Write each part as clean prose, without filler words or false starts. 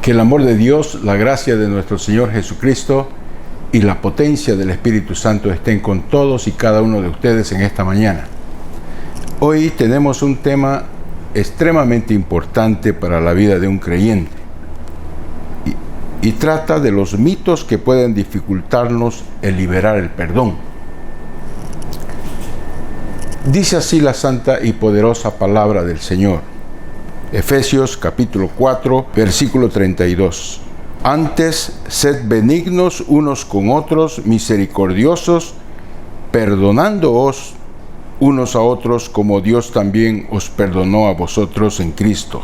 Que el amor de Dios, la gracia de nuestro Señor Jesucristo y la potencia del Espíritu Santo estén con todos y cada uno de ustedes en esta mañana. Hoy tenemos un tema extremadamente importante para la vida de un creyente y trata de los mitos que pueden dificultarnos el liberar el perdón. Dice así la santa y poderosa palabra del Señor. Efesios capítulo 4, versículo 32. Antes, sed benignos unos con otros, misericordiosos, perdonándoos unos a otros como Dios también os perdonó a vosotros en Cristo.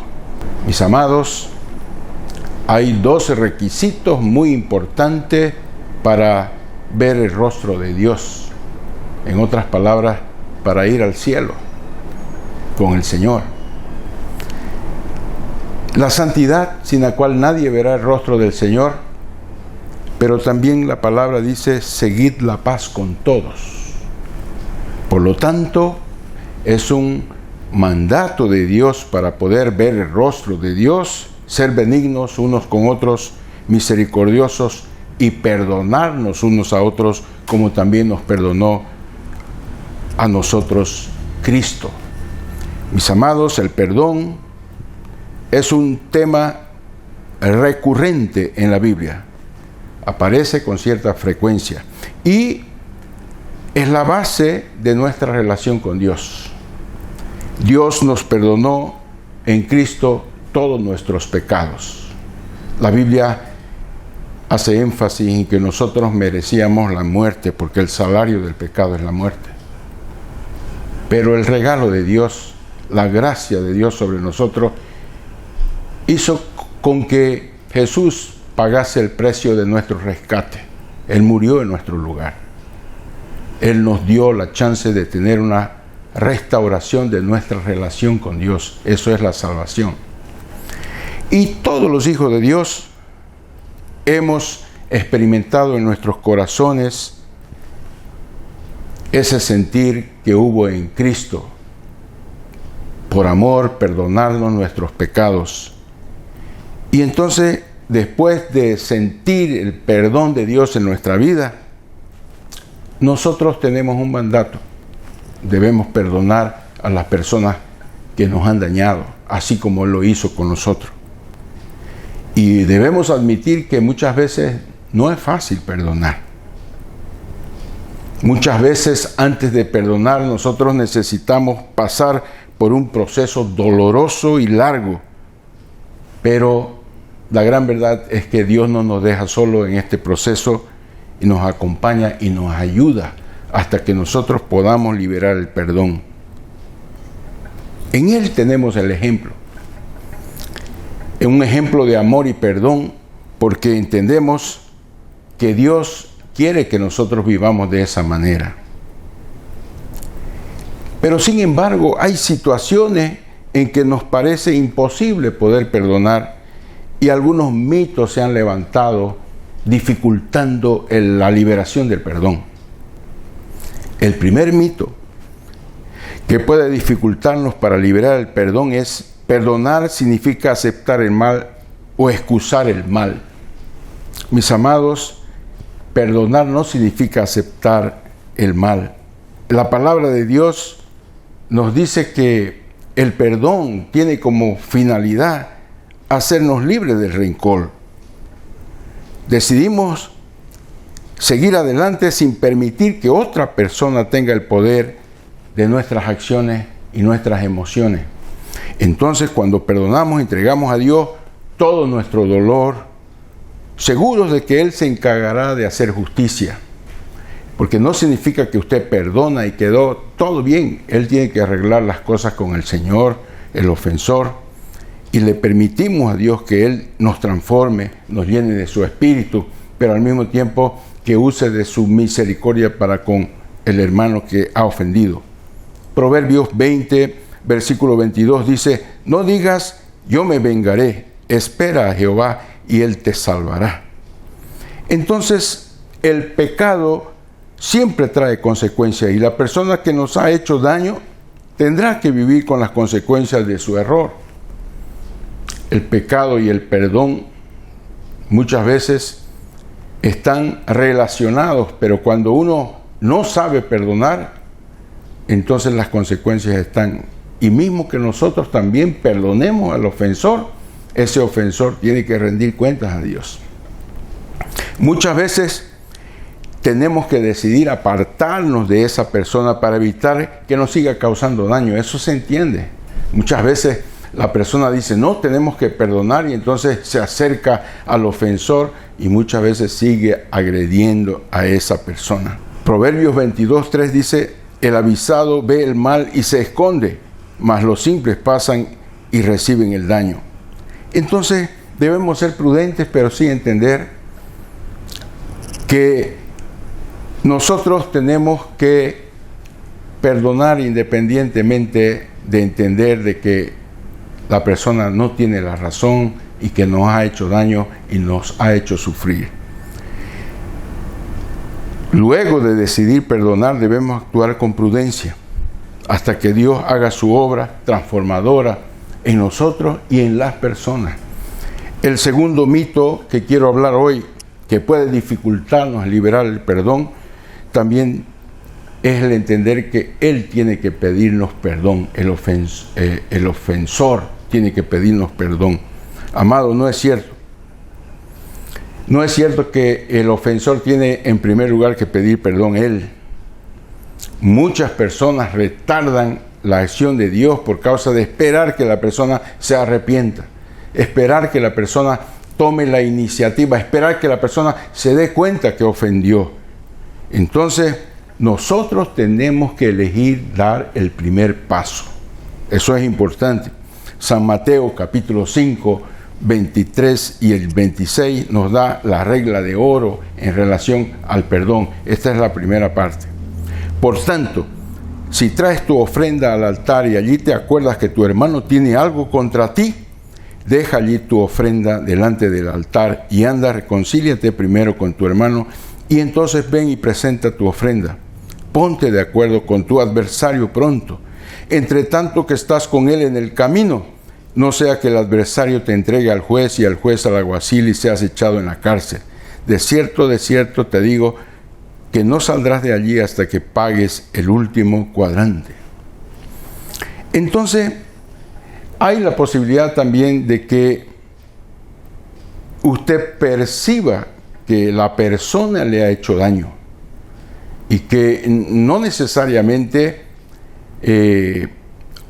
Mis amados, hay dos requisitos muy importantes para ver el rostro de Dios. En otras palabras, para ir al cielo con el Señor. La santidad, sin la cual nadie verá el rostro del Señor, pero también la palabra dice, seguid la paz con todos. Por lo tanto, es un mandato de Dios para poder ver el rostro de Dios, ser benignos unos con otros, misericordiosos y perdonarnos unos a otros como también nos perdonó a nosotros Cristo. Mis amados, el perdón es un tema recurrente en la Biblia. Aparece con cierta frecuencia y es la base de nuestra relación con Dios. Dios nos perdonó en Cristo todos nuestros pecados. La Biblia hace énfasis en que nosotros merecíamos la muerte porque el salario del pecado es la muerte. Pero el regalo de Dios, la gracia de Dios sobre nosotros, hizo con que Jesús pagase el precio de nuestro rescate. Él murió en nuestro lugar. Él nos dio la chance de tener una restauración de nuestra relación con Dios. Eso es la salvación. Y todos los hijos de Dios hemos experimentado en nuestros corazones ese sentir que hubo en Cristo. Por amor, perdonarnos nuestros pecados. Y entonces, después de sentir el perdón de Dios en nuestra vida, nosotros tenemos un mandato. Debemos perdonar a las personas que nos han dañado, así como Él lo hizo con nosotros. Y debemos admitir que muchas veces no es fácil perdonar. Muchas veces antes de perdonar nosotros necesitamos pasar por un proceso doloroso y largo. Pero la gran verdad es que Dios no nos deja solo en este proceso y nos acompaña y nos ayuda hasta que nosotros podamos liberar el perdón. En Él tenemos el ejemplo. Un ejemplo de amor y perdón porque entendemos que Dios quiere que nosotros vivamos de esa manera. Pero sin embargo, hay situaciones en que nos parece imposible poder perdonar y algunos mitos se han levantado dificultando la liberación del perdón. El primer mito que puede dificultarnos para liberar el perdón es perdonar significa aceptar el mal o excusar el mal. Mis amados, perdonar no significa aceptar el mal. La palabra de Dios nos dice que el perdón tiene como finalidad hacernos libres del rencor. Decidimos seguir adelante sin permitir que otra persona tenga el poder de nuestras acciones y nuestras emociones. Entonces, cuando perdonamos, entregamos a Dios todo nuestro dolor, seguros de que Él se encargará de hacer justicia. Porque no significa que usted perdona y quedó todo bien. Él tiene que arreglar las cosas con el Señor, el ofensor, y le permitimos a Dios que Él nos transforme, nos llene de su espíritu, pero al mismo tiempo que use de su misericordia para con el hermano que ha ofendido. Proverbios 20, versículo 22 dice, no digas, yo me vengaré, espera a Jehová y Él te salvará. Entonces, el pecado siempre trae consecuencias y la persona que nos ha hecho daño tendrá que vivir con las consecuencias de su error. El pecado y el perdón muchas veces están relacionados, pero cuando uno no sabe perdonar, entonces las consecuencias están. Y mismo que nosotros también perdonemos al ofensor, ese ofensor tiene que rendir cuentas a Dios. Muchas veces tenemos que decidir apartarnos de esa persona para evitar que nos siga causando daño. Eso se entiende. Muchas veces la persona dice, no, tenemos que perdonar, y entonces se acerca al ofensor y muchas veces sigue agrediendo a esa persona. Proverbios 22:3 dice, el avisado ve el mal y se esconde, mas los simples pasan y reciben el daño. Entonces debemos ser prudentes, pero sí entender que nosotros tenemos que perdonar independientemente de entender de que la persona no tiene la razón y que nos ha hecho daño y nos ha hecho sufrir. Luego de decidir perdonar, debemos actuar con prudencia hasta que Dios haga su obra transformadora en nosotros y en las personas. El segundo mito que quiero hablar hoy, que puede dificultarnos liberar el perdón, también es el entender que Él tiene que pedirnos perdón, el ofensor tiene que pedirnos perdón. Amado, no es cierto. No es cierto que el ofensor tiene en primer lugar que pedir perdón Él. Muchas personas retardan la acción de Dios por causa de esperar que la persona se arrepienta, esperar que la persona tome la iniciativa, esperar que la persona se dé cuenta que ofendió. Entonces, nosotros tenemos que elegir dar el primer paso. Eso es importante. San Mateo capítulo 5, 23 y el 26 nos da la regla de oro en relación al perdón. Esta es la primera parte. Por tanto, si traes tu ofrenda al altar y allí te acuerdas que tu hermano tiene algo contra ti, deja allí tu ofrenda delante del altar y anda, reconcíliate primero con tu hermano y entonces ven y presenta tu ofrenda. Ponte de acuerdo con tu adversario pronto, entre tanto que estás con él en el camino, no sea que el adversario te entregue al juez y al juez al alguacil y seas echado en la cárcel. De cierto te digo que no saldrás de allí hasta que pagues el último cuadrante. Entonces, hay la posibilidad también de que usted perciba que la persona le ha hecho daño y que no necesariamente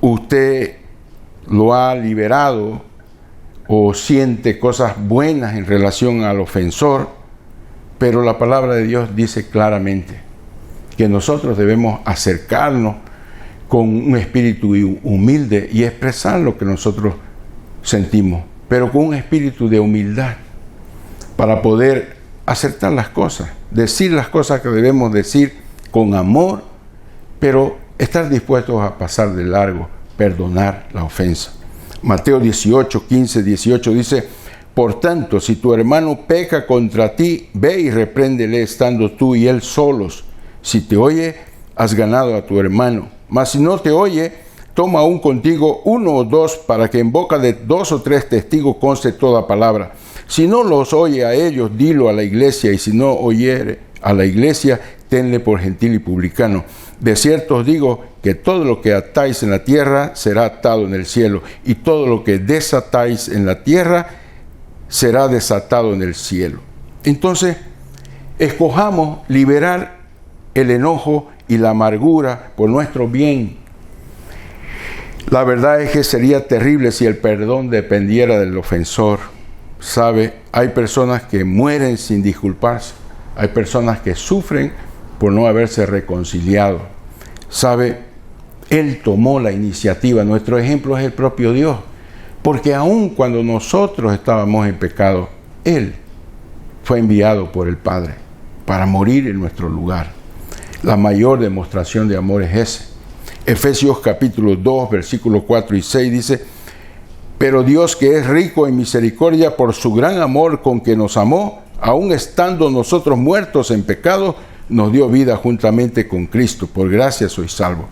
usted lo ha liberado o siente cosas buenas en relación al ofensor, pero la palabra de Dios dice claramente que nosotros debemos acercarnos con un espíritu humilde y expresar lo que nosotros sentimos, pero con un espíritu de humildad para poder acertar las cosas, decir las cosas que debemos decir con amor, pero estar dispuestos a pasar de largo, perdonar la ofensa. Mateo 18, 15, 18 dice, por tanto, si tu hermano peca contra ti, ve y repréndele estando tú y él solos. Si te oye, has ganado a tu hermano. Mas si no te oye, toma aún contigo 1 o 2 para que en boca de 2 o 3 testigos conste toda palabra. Si no los oye a ellos, dilo a la iglesia, y si no oyere a la iglesia, tenle por gentil y publicano. De cierto os digo que todo lo que atáis en la tierra será atado en el cielo, y todo lo que desatáis en la tierra será desatado en el cielo. Entonces, escojamos liberar el enojo y la amargura por nuestro bien. La verdad es que sería terrible si el perdón dependiera del ofensor. ¿Sabe? Hay personas que mueren sin disculparse. Hay personas que sufren por no haberse reconciliado. ¿Sabe? Él tomó la iniciativa. Nuestro ejemplo es el propio Dios. Porque aun cuando nosotros estábamos en pecado, Él fue enviado por el Padre para morir en nuestro lugar. La mayor demostración de amor es ese. Efesios capítulo 2, versículos 4 y 6 dice, pero Dios, que es rico en misericordia por su gran amor con que nos amó, aun estando nosotros muertos en pecado, nos dio vida juntamente con Cristo. Por gracia sois salvos.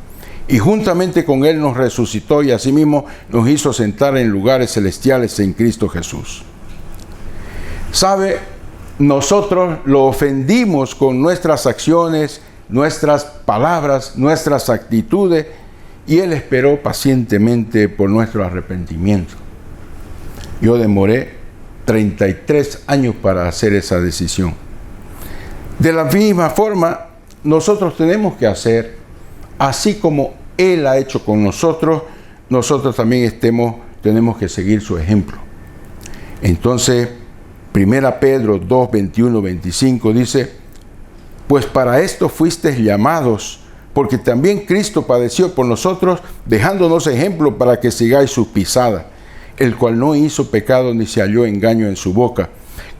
Y juntamente con Él nos resucitó y asimismo nos hizo sentar en lugares celestiales en Cristo Jesús. ¿Sabe? Nosotros lo ofendimos con nuestras acciones, nuestras palabras, nuestras actitudes, y Él esperó pacientemente por nuestro arrepentimiento. Yo demoré 33 años para hacer esa decisión. De la misma forma, nosotros tenemos que hacer, así como Él ha hecho con nosotros, nosotros también tenemos que seguir su ejemplo. Entonces, 1 Pedro 2, 21, 25 dice: pues para esto fuisteis llamados, porque también Cristo padeció por nosotros, dejándonos ejemplo para que sigáis sus pisadas, el cual no hizo pecado ni se halló engaño en su boca,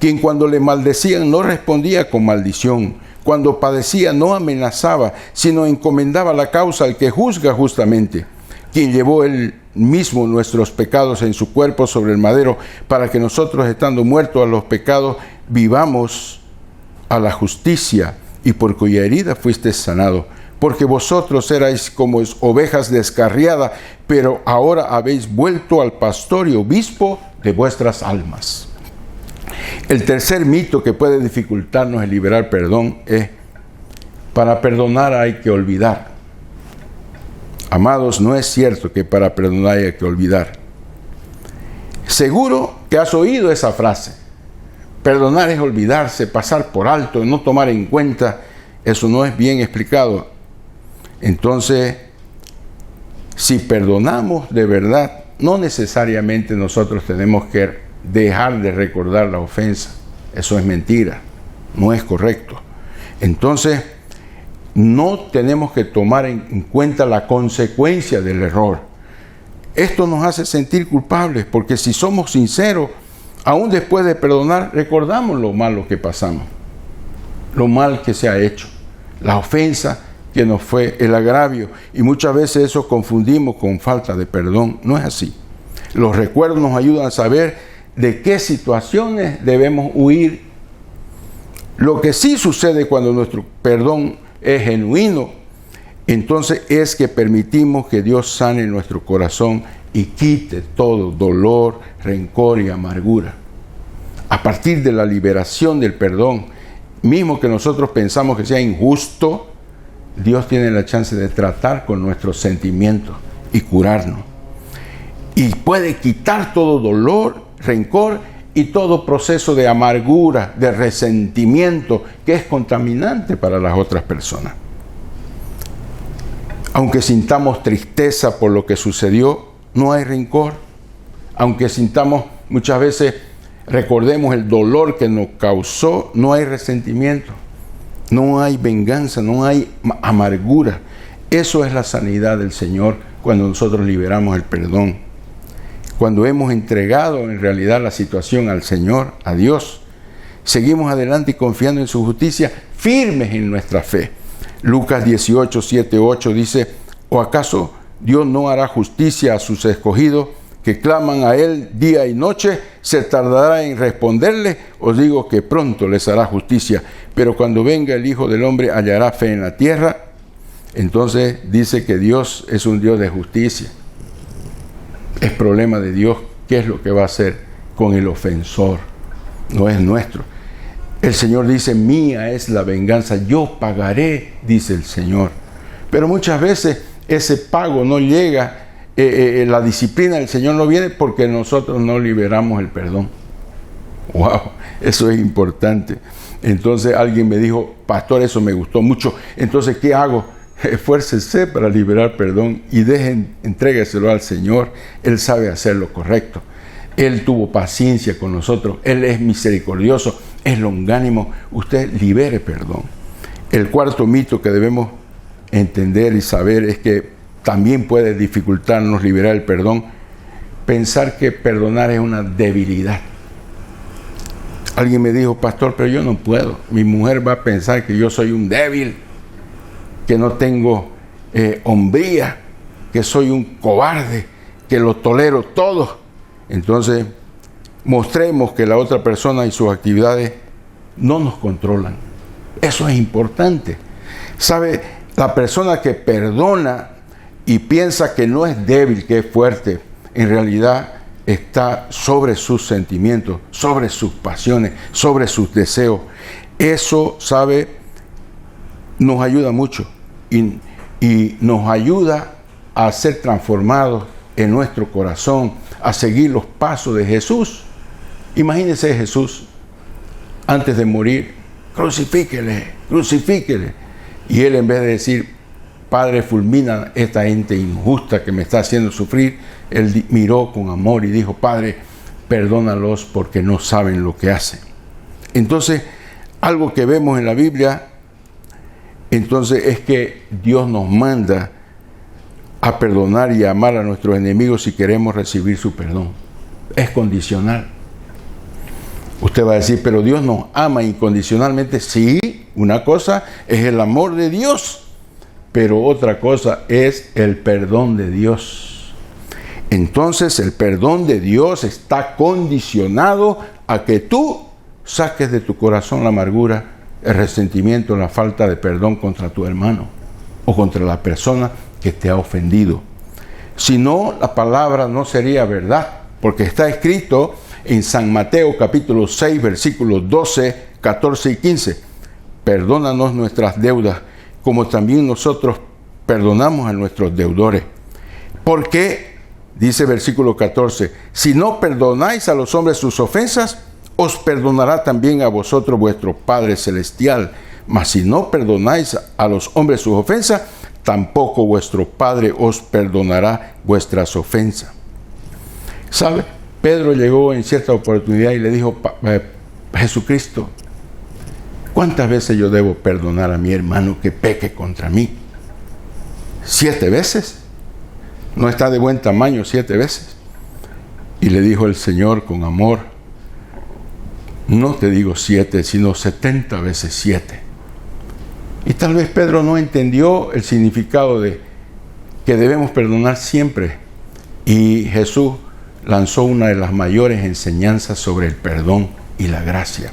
quien cuando le maldecían no respondía con maldición, cuando padecía no amenazaba, sino encomendaba la causa al que juzga justamente, quien llevó él mismo nuestros pecados en su cuerpo sobre el madero, para que nosotros, estando muertos a los pecados, vivamos a la justicia, y por cuya herida fuisteis sanados. Porque vosotros erais como ovejas descarriadas, pero ahora habéis vuelto al pastor y obispo de vuestras almas. El tercer mito que puede dificultarnos el liberar perdón es: para perdonar hay que olvidar. Amados, no es cierto que para perdonar hay que olvidar. Seguro que has oído esa frase: perdonar es olvidarse, pasar por alto, no tomar en cuenta. Eso no es bien explicado. Entonces, si perdonamos de verdad, no necesariamente nosotros tenemos que dejar de recordar la ofensa. Eso es mentira, no es correcto. Entonces, no tenemos que tomar en cuenta la consecuencia del error. Esto nos hace sentir culpables, porque si somos sinceros, aún después de perdonar, recordamos lo malo que pasamos, lo mal que se ha hecho, la ofensa que nos fue, el agravio, y muchas veces eso confundimos con falta de perdón. No es así. Los recuerdos nos ayudan a saber de qué situaciones debemos huir. Lo que sí sucede cuando nuestro perdón es genuino, entonces es que permitimos que Dios sane nuestro corazón y quite todo dolor, rencor y amargura. A partir de la liberación del perdón, mismo que nosotros pensamos que sea injusto, Dios tiene la chance de tratar con nuestros sentimientos y curarnos. Y puede quitar todo dolor, rencor y todo proceso de amargura, de resentimiento, que es contaminante para las otras personas. Aunque sintamos tristeza por lo que sucedió, no hay rencor. Aunque sintamos muchas veces, recordemos el dolor que nos causó, no hay resentimiento. No hay venganza, no hay amargura. Eso es la sanidad del Señor cuando nosotros liberamos el perdón. Cuando hemos entregado en realidad la situación al Señor, a Dios, seguimos adelante y confiando en su justicia, firmes en nuestra fe. Lucas 18, 7, 8 dice: ¿o acaso Dios no hará justicia a sus escogidos que claman a Él día y noche? ¿Se tardará en responderle? Os digo que pronto les hará justicia. Pero cuando venga el Hijo del Hombre, ¿hallará fe en la tierra? Entonces dice que Dios es un Dios de justicia. Es problema de Dios qué es lo que va a hacer con el ofensor. No es nuestro. El Señor dice: mía es la venganza, yo pagaré, dice el Señor. Pero muchas veces ese pago no llega. La disciplina del Señor no viene porque nosotros no liberamos el perdón. Wow, eso es importante. Entonces alguien me dijo: pastor, eso me gustó mucho. Entonces, ¿qué hago? Esfuércese para liberar perdón y entrégueselo al Señor. Él sabe hacer lo correcto. Él tuvo paciencia con nosotros. Él es misericordioso, es longánimo. Usted libere perdón. El cuarto mito que debemos entender y saber es que también puede dificultarnos liberar el perdón, pensar que perdonar es una debilidad. Alguien me dijo: pastor, pero yo no puedo. Mi mujer va a pensar que yo soy un débil, que no tengo hombría, que soy un cobarde, que lo tolero todo. Entonces, mostremos que la otra persona y sus actividades no nos controlan. Eso es importante. ¿Sabe? La persona que perdona y piensa que no es débil, que es fuerte, en realidad está sobre sus sentimientos, sobre sus pasiones, sobre sus deseos. Eso, ¿sabe?, nos ayuda mucho y nos ayuda a ser transformados en nuestro corazón, a seguir los pasos de Jesús. Imagínese Jesús antes de morir: crucifíquele, crucifíquele. Y él, en vez de decir: Padre, fulmina esta gente injusta que me está haciendo sufrir, él miró con amor y dijo: Padre, perdónalos porque no saben lo que hacen. Entonces, algo que vemos en la Biblia, entonces, es que Dios nos manda a perdonar y a amar a nuestros enemigos si queremos recibir su perdón. Es condicional. Usted va a decir: pero Dios nos ama incondicionalmente. Sí, una cosa es el amor de Dios, pero otra cosa es el perdón de Dios. Entonces, el perdón de Dios está condicionado a que tú saques de tu corazón la amargura, el resentimiento, la falta de perdón contra tu hermano o contra la persona que te ha ofendido. Si no, la palabra no sería verdad, porque está escrito en San Mateo capítulo 6, versículos 12, 14 y 15. Perdónanos nuestras deudas, como también nosotros perdonamos a nuestros deudores. Porque, dice versículo 14, si no perdonáis a los hombres sus ofensas, os perdonará también a vosotros vuestro Padre Celestial. Mas si no perdonáis a los hombres sus ofensas, tampoco vuestro Padre os perdonará vuestras ofensas. ¿Sabe? Pedro llegó en cierta oportunidad y le dijo: Jesucristo, ¿cuántas veces yo debo perdonar a mi hermano que peque contra mí? ¿7 veces? ¿No está de buen tamaño 7 veces? Y le dijo el Señor con amor: no te digo 7, sino 70 veces 7. Y tal vez Pedro no entendió el significado de que debemos perdonar siempre. Y Jesús lanzó una de las mayores enseñanzas sobre el perdón y la gracia.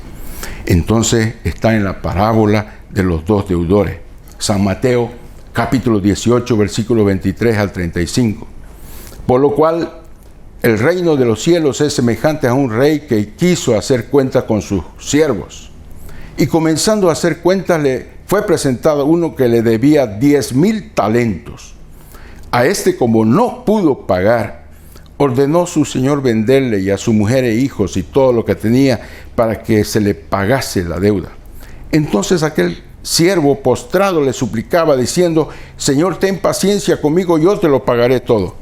Entonces está en la parábola de los 2 deudores. San Mateo capítulo 18, versículo 23 al 35. Por lo cual, el reino de los cielos es semejante a un rey que quiso hacer cuentas con sus siervos. Y comenzando a hacer cuentas, le fue presentado uno que le debía 10,000 talentos. A este, como no pudo pagar, ordenó su señor venderle y a su mujer e hijos y todo lo que tenía para que se le pagase la deuda. Entonces aquel siervo postrado le suplicaba diciendo: Señor, ten paciencia conmigo, yo te lo pagaré todo.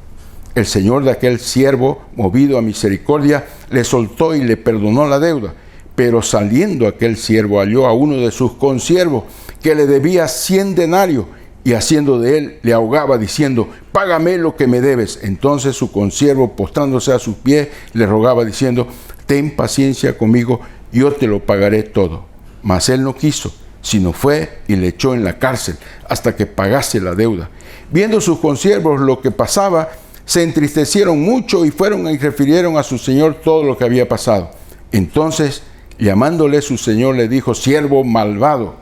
El señor de aquel siervo, movido a misericordia, le soltó y le perdonó la deuda. Pero saliendo aquel siervo halló a uno de sus consiervos que le debía 100 denarios y haciendo de él le ahogaba diciendo: págame lo que me debes. Entonces su consiervo, postrándose a sus pies, le rogaba diciendo: ten paciencia conmigo, yo te lo pagaré todo. Mas él no quiso, sino fue y le echó en la cárcel hasta que pagase la deuda. Viendo sus consiervos lo que pasaba, se entristecieron mucho y fueron y refirieron a su señor todo lo que había pasado. Entonces, llamándole su señor, le dijo: siervo malvado,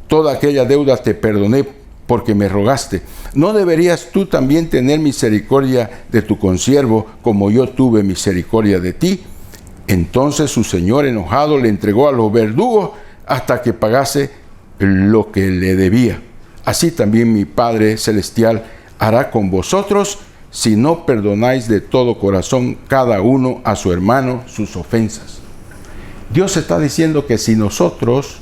toda aquella deuda te perdoné porque me rogaste. ¿No deberías tú también tener misericordia de tu consiervo como yo tuve misericordia de ti? Entonces su señor, enojado, le entregó a los verdugos hasta que pagase lo que le debía. Así también mi Padre Celestial hará con vosotros si no perdonáis de todo corazón cada uno a su hermano sus ofensas. Dios está diciendo que si nosotros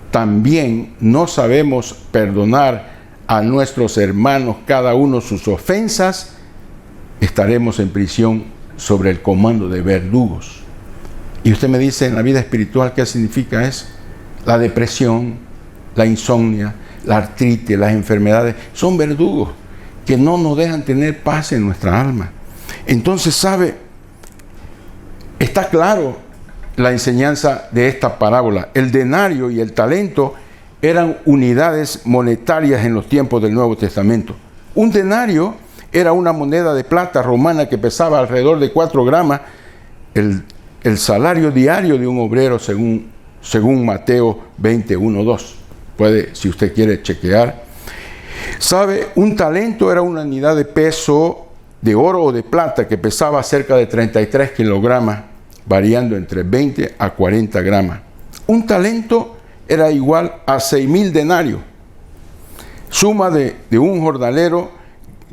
también no sabemos perdonar a nuestros hermanos cada uno sus ofensas, estaremos en prisión sobre el comando de verdugos. Y usted me dice, en la vida espiritual, ¿qué significa eso? La depresión, la insomnia, la artritis, las enfermedades, son verdugos que no nos dejan tener paz en nuestra alma. Entonces, ¿sabe? Está claro la enseñanza de esta parábola. El denario y el talento eran unidades monetarias en los tiempos del Nuevo Testamento. Un denario era una moneda de plata romana que pesaba alrededor de 4 gramos, el salario diario de un obrero según Mateo 21:2. Puede, si usted quiere chequear. ¿Sabe? Un talento era una unidad de peso de oro o de plata que pesaba cerca de 33 kilogramos, variando entre 20 a 40 gramos. Un talento era igual a 6,000 denarios, suma de un jornalero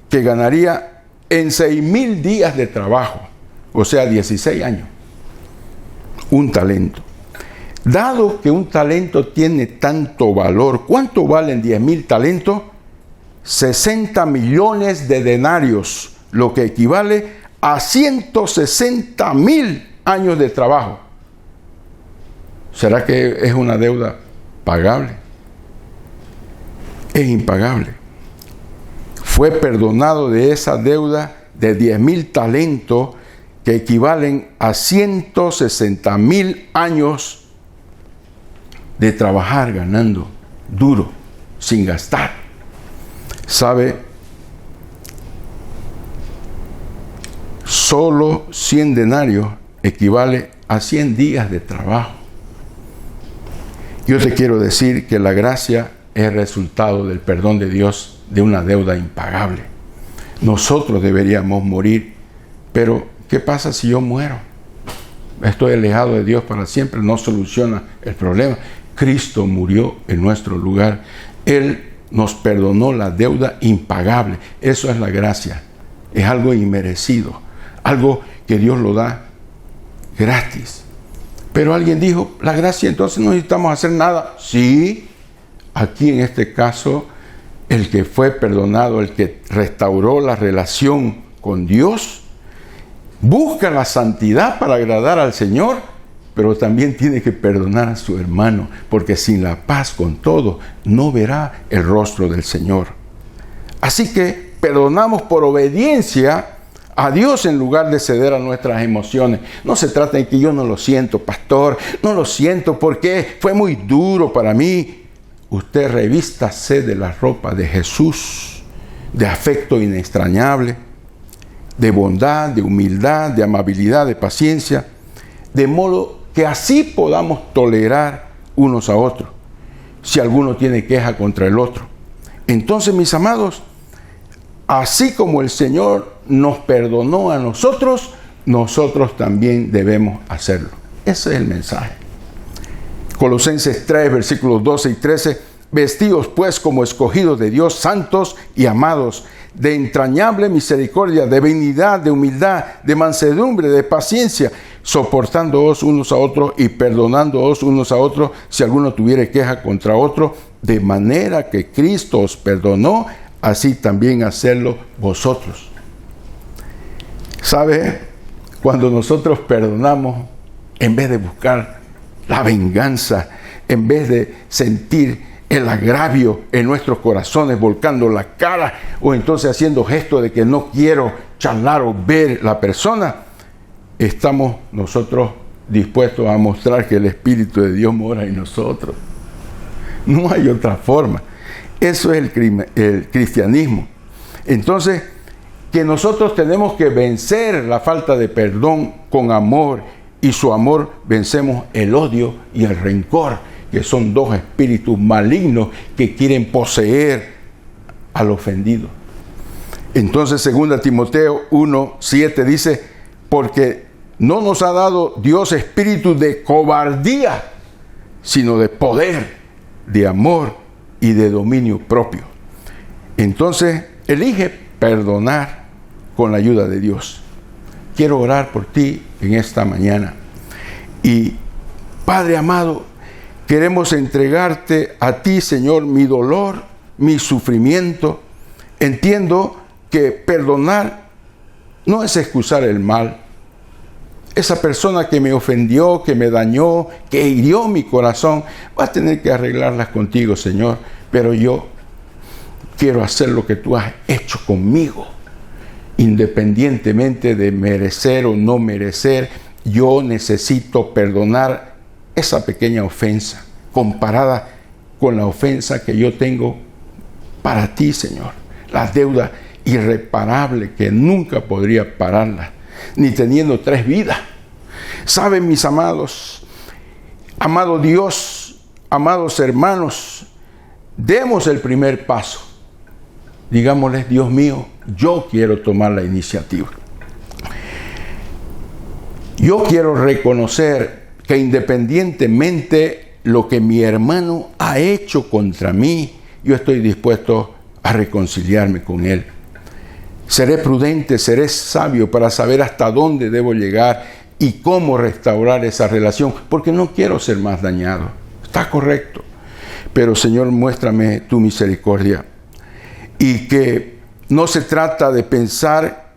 que ganaría en 6,000 días de trabajo, o sea, 16 años. Un talento. Dado que un talento tiene tanto valor, ¿cuánto valen 10,000 talentos? 60 millones de denarios, lo que equivale a 160,000 años de trabajo. ¿Será que es una deuda pagable? Es impagable. Fue perdonado de esa deuda de 10,000 talentos que equivalen a 160,000 años de trabajar ganando duro, sin gastar. ¿Sabe? Solo 100 denarios equivale a 100 días de trabajo. Yo te quiero decir que la gracia es el resultado del perdón de Dios de una deuda impagable. Nosotros deberíamos morir, pero ¿qué pasa si yo muero? Estoy alejado de Dios para siempre, no soluciona el problema. Cristo murió en nuestro lugar. Él nos perdonó la deuda impagable. Eso es la gracia. Es algo inmerecido, algo que Dios lo da gratis. Pero alguien dijo, la gracia, entonces no necesitamos hacer nada. Sí, aquí en este caso, el que fue perdonado, el que restauró la relación con Dios, busca la santidad para agradar al Señor, pero también tiene que perdonar a su hermano, porque sin la paz con todo, no verá el rostro del Señor. Así que perdonamos por obediencia a Dios en lugar de ceder a nuestras emociones. No se trata de que yo no lo siento, pastor, no lo siento porque fue muy duro para mí. Usted revístase de la ropa de Jesús, de afecto inextrañable, de bondad, de humildad, de amabilidad, de paciencia, de modo que así podamos tolerar unos a otros, si alguno tiene queja contra el otro. Entonces, mis amados, así como el Señor nos perdonó a nosotros, nosotros también debemos hacerlo. Ese es el mensaje. Colosenses 3, versículos 12 y 13. Vestidos pues como escogidos de Dios, santos y amados, de entrañable misericordia, de benignidad, de humildad, de mansedumbre, de paciencia, soportándoos unos a otros y perdonándoos unos a otros si alguno tuviere queja contra otro, de manera que Cristo os perdonó, así también hacerlo vosotros. ¿Sabe? Cuando nosotros perdonamos, en vez de buscar la venganza, en vez de sentir el agravio en nuestros corazones, volcando la cara o entonces haciendo gestos de que no quiero charlar o ver la persona, estamos nosotros dispuestos a mostrar que el Espíritu de Dios mora en nosotros. No hay otra forma. Eso es el cristianismo. Entonces, que nosotros tenemos que vencer la falta de perdón con amor, y su amor vencemos el odio y el rencor, que son dos espíritus malignos que quieren poseer al ofendido. Entonces, 2 Timoteo 1:7 dice, porque no nos ha dado Dios espíritu de cobardía, sino de poder, de amor y de dominio propio. Entonces, elige perdonar con la ayuda de Dios. Quiero orar por ti en esta mañana. Y, Padre amado, queremos entregarte a ti, Señor, mi dolor, mi sufrimiento. Entiendo que perdonar no es excusar el mal. Esa persona que me ofendió, que me dañó, que hirió mi corazón, va a tener que arreglarlas contigo, Señor. Pero yo quiero hacer lo que tú has hecho conmigo. Independientemente de merecer o no merecer, yo necesito perdonar esa pequeña ofensa comparada con la ofensa que yo tengo para ti, Señor. La deuda irreparable que nunca podría pararla, ni teniendo 3 vidas. ¿Saben, mis amados? Amado Dios, amados hermanos, demos el primer paso. digámosle, Dios mío, yo quiero tomar la iniciativa. Yo quiero reconocer que independientemente lo que mi hermano ha hecho contra mí, yo estoy dispuesto a reconciliarme con él. Seré prudente, seré sabio para saber hasta dónde debo llegar y cómo restaurar esa relación, porque no quiero ser más dañado. Está correcto. Pero Señor, muéstrame tu misericordia. Y que no se trata de pensar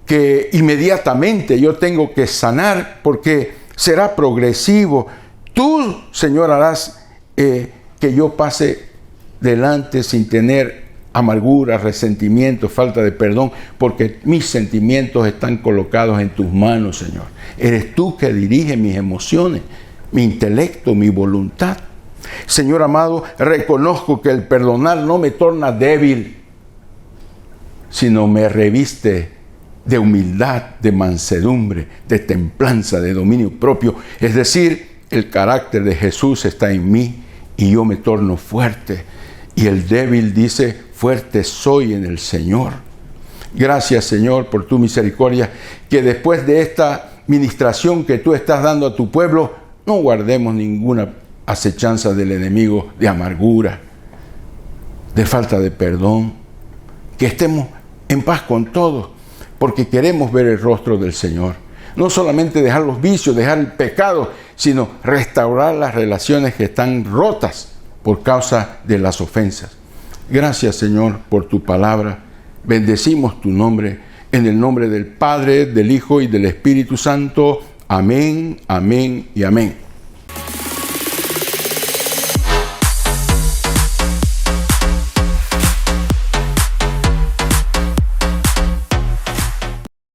que inmediatamente yo tengo que sanar, porque será progresivo. Tú, Señor, harás que yo pase delante sin tener amargura, resentimiento, falta de perdón, porque mis sentimientos están colocados en tus manos, Señor. Eres tú que diriges mis emociones, mi intelecto, mi voluntad. Señor amado, reconozco que el perdonar no me torna débil, sino me reviste de humildad, de mansedumbre, de templanza, de dominio propio. Es decir, el carácter de Jesús está en mí y yo me torno fuerte. Y el débil dice, fuerte soy en el Señor. Gracias, Señor, por tu misericordia, que después de esta ministración que tú estás dando a tu pueblo, no guardemos ninguna acechanza del enemigo de amargura, de falta de perdón, que estemos en paz con todos, porque queremos ver el rostro del Señor. No solamente dejar los vicios, dejar el pecado, sino restaurar las relaciones que están rotas por causa de las ofensas. Gracias, Señor, por tu palabra. Bendecimos tu nombre, en el nombre del Padre, del Hijo y del Espíritu Santo. Amén, amén y amén.